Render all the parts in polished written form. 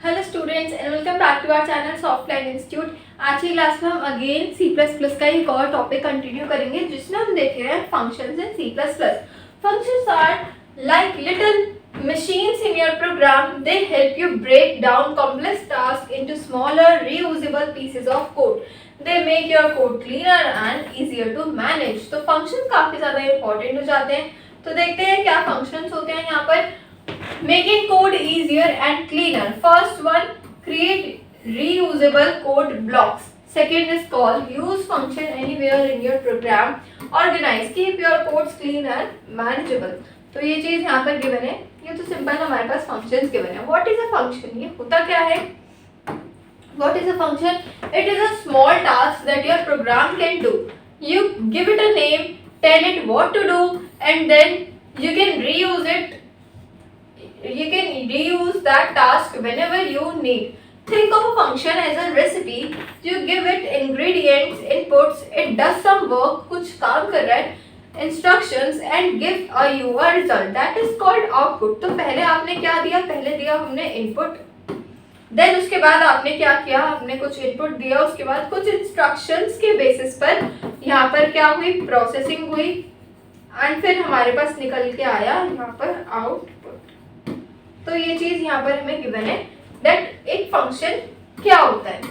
Hello students and welcome back to our channel Softline institute. आज की class में हम अगेन C++ का एक और टॉपिक कंटिन्यू करेंगे जिसमें हम देख रहे हैं functions in C++। Functions are like little machines in your program. They help you break down complex tasks into smaller reusable pieces of code. They make your code cleaner and easier to manage. तो function काफी ज्यादा important हो जाते हैं। तो देखते हैं क्या फंक्शंस होते हैं यहाँ पर। Making code easier and cleaner. First one, create reusable code blocks. Second is called use function anywhere in your program. Organize, keep your codes clean and manageable. तो ये चीज यहाँ पर गिवन है। ये तो सिंपल हमारे पास फंक्शंस गिवन है। What is a function? ये होता क्या है? What is a function? It is a small task that your program can do. You give it a name, tell it what to do, and then you can reuse it. You can reuse that task whenever you need. Think of a function as a recipe. You give it ingredients, inputs, it does some work, कुछ काम कर रहा है, instructions and give you a result. That is called output. तो पहले आपने क्या दिया? पहले दिया हमने input. Then उसके बाद आपने क्या किया? आपने कुछ input दिया, उसके बाद कुछ instructions के basis पर यहाँ पर क्या हुई? Processing हुई and फिर हमारे पास निकल के आया यहाँ पर output. तो ये चीज यहाँ पर हमें गिवन है दैट एक फंक्शन क्या होता है।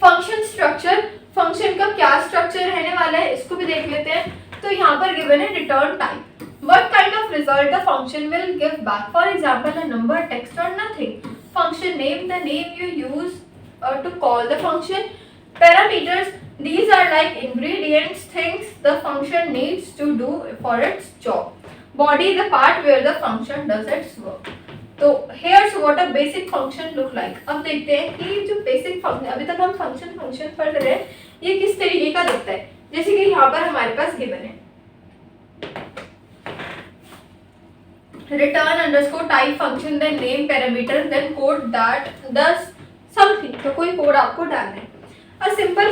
फंक्शन स्ट्रक्चर, फंक्शन का क्या स्ट्रक्चर रहने वाला है इसको भी देख लेते हैं। तो यहाँ पर गिवन है return type, what kind of result the function will give back, for example a number, text और nothing. Function name, the name you use to call the function. Parameters, these are like ingredients, things the function needs to do for its job. Body, the part where the function does its work. तो here's what a basic function look like. अब देखते हैं कि जो basic function, अभी तक हम function पढ़ रहे हैं, ये किस तरीके का दिखता है। जैसे कि यहाँ पर हमारे पास given है return underscore type function, then name parameter, then code that does something. तो कोई कोड आपको डालना है। A simple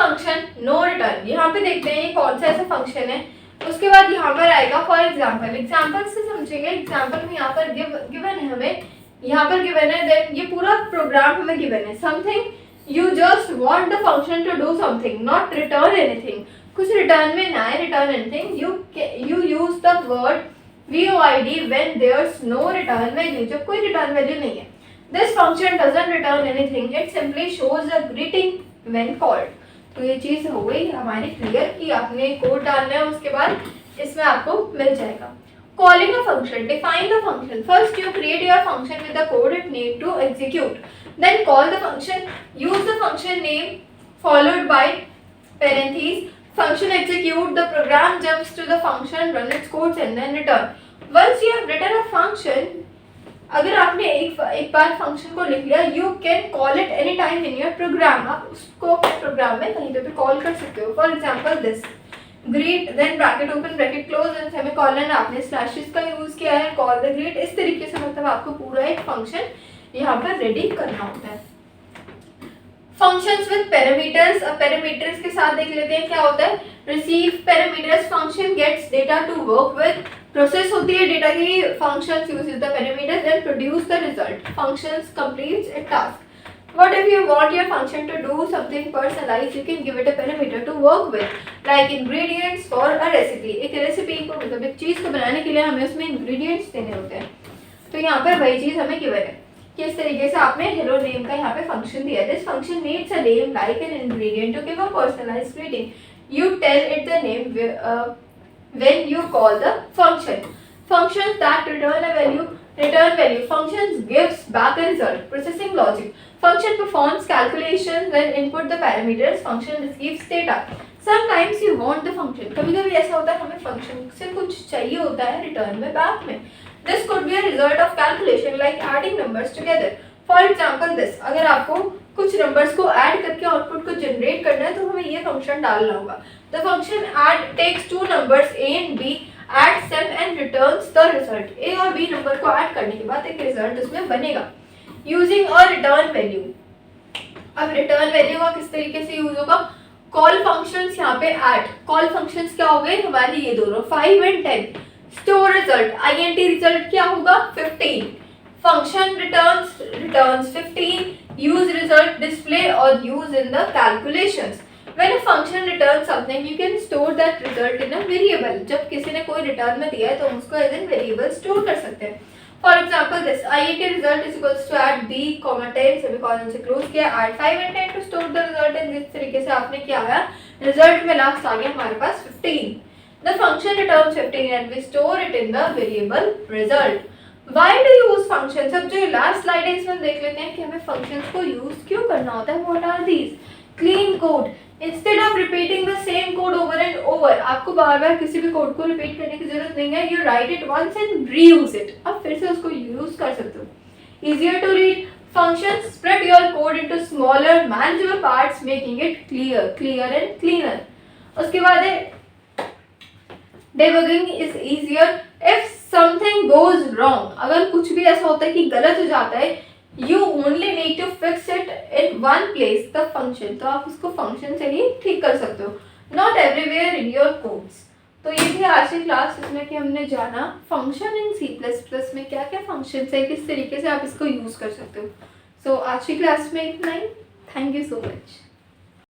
function no return. यहाँ पे देखते हैं ये कौन सा ऐसा फंक्शन है। उसके बाद यहाँ पर आएगा फॉर एग्जाम्पल से समझेंगे। एग्जाम्पल में यहाँ पर गिवन है हमें, यहाँ पर गिवन है देन ये पूरा प्रोग्राम हमें गिवन है। Something you just want the function to do something, not return anything. कुछ रिटर्न में ना है, return anything. You use the word void when there's no return value, जब कोई रिटर्न वैल्यू नहीं है। This function doesn't return anything, it simply shows a greeting when called. तो ये चीज हो गई हमारी क्लियर कि आपने कोड डालना है, उसके बाद इसमें आपको मिल जाएगा। Calling a function, define the function. First you create your function with the code it need to execute, then call the function, use the function name followed by parentheses, function execute, the program jumps to the function, run its codes and then return. Once you have written a function, अगर आपने एक बार function को लिख लिया, you can call it any time in your program. आप उसको अपने programme में कहीं पे भी कॉल कर सकते हो। For example this greet, then bracket open bracket close and semicolon, आपने स्लैशेस का यूज किया है, कॉल द ग्रीट। इस तरीके से मतलब आपको पूरा एक फंक्शन यहाँ पर रेडी करना होता है। फंक्शंस विद पैरामीटर्स, अब पैरामीटर्स के साथ देख लेते हैं क्या होता है। Receive parameters, function gets data to work with, process होती है डेटा की, functions uses the parameter, then produce the result, functions completes a task. What if you want your function to do something personalised, you can give it a parameter to work with, like ingredients for a recipe. एक recipe को मतलब एक चीज को बनाने के लिए हमें उसमें इंग्रेडिएंट्स देने होते हैं। तो यहाँ पर वही चीज हमें गिवन है कि इस तरीके से आपने हेलो नेम का यहाँ पे फंक्शन दिया है। This function needs a name like an ingredient to give a personalised greeting, you tell it the name when you call the function. Functions that return value. Functions gives back a result. Processing logic. Function performs calculations when input the parameters. Function receives data. Sometimes you want the function. कभी-कभी ऐसा होता है हमें function से कुछ चाहिए होता है रिटर्न में, बैक में। This could be a result of calculation like adding numbers together. For example this, अगर आपको कुछ नंबर्स को ऐड करके आउटपुट को जनरेट करना है तो हमें ये फंक्शन डालना होगा। The function add takes two numbers a and b, adds them and returns the result. a और b नंबर को ऐड करने के बाद एक रिजल्ट उसमें बनेगा। Using a return value, अब रिटर्न वैल्यू का किस तरीके से यूज होगा। कॉल फंक्शंस यहाँ पे ऐड, कॉल फंक्शंस क्या हो गए हमारे ये दोनों 5 and 10। Store result, int result क्या होगा 15। function returns 15, use result display or use in the calculations. When a function returns something, you can store that result in a variable. जब किसी ने कोई return में दिया है तो हम उसको as in variable store कर सकते हैं. For example, this IET result is equals to add b, 10 semicolon से close किया, add 5 and 10 to store the result. and जिस तरीके से आपने किया है, result में last आ गया हमारे पास 15. The function returns 15 and we store it in the variable result. Why do you use functions? अब जो last slide है इसमें देख लेते हैं कि हमें functions को use क्यों करना होता है. What are these? Clean code. Instead of repeating the same code over and over, आपको बार बार किसी भी कोड को रिपीट करने की जरूरत नहीं है. You write it once and reuse it. अब फिर से उसको यूज कर सकते हो. Easier to read. Functions spread your code into smaller manageable parts, making it clear and cleaner. उसके बाद है debugging is easier if something goes wrong. अगर कुछ भी ऐसा होता है कि गलत हो जाता है, you only need to fix it in one place, the function. तो आप उसको function से ही ठीक कर सकते हो. Not everywhere in your codes. तो ये थी आज की क्लास जिसमें कि हमने जाना फंक्शन इन C++ में क्या क्या फंक्शन है, किस तरीके से आप इसको यूज कर सकते हो. सो आज की क्लास में इतना ही. Thank you so much.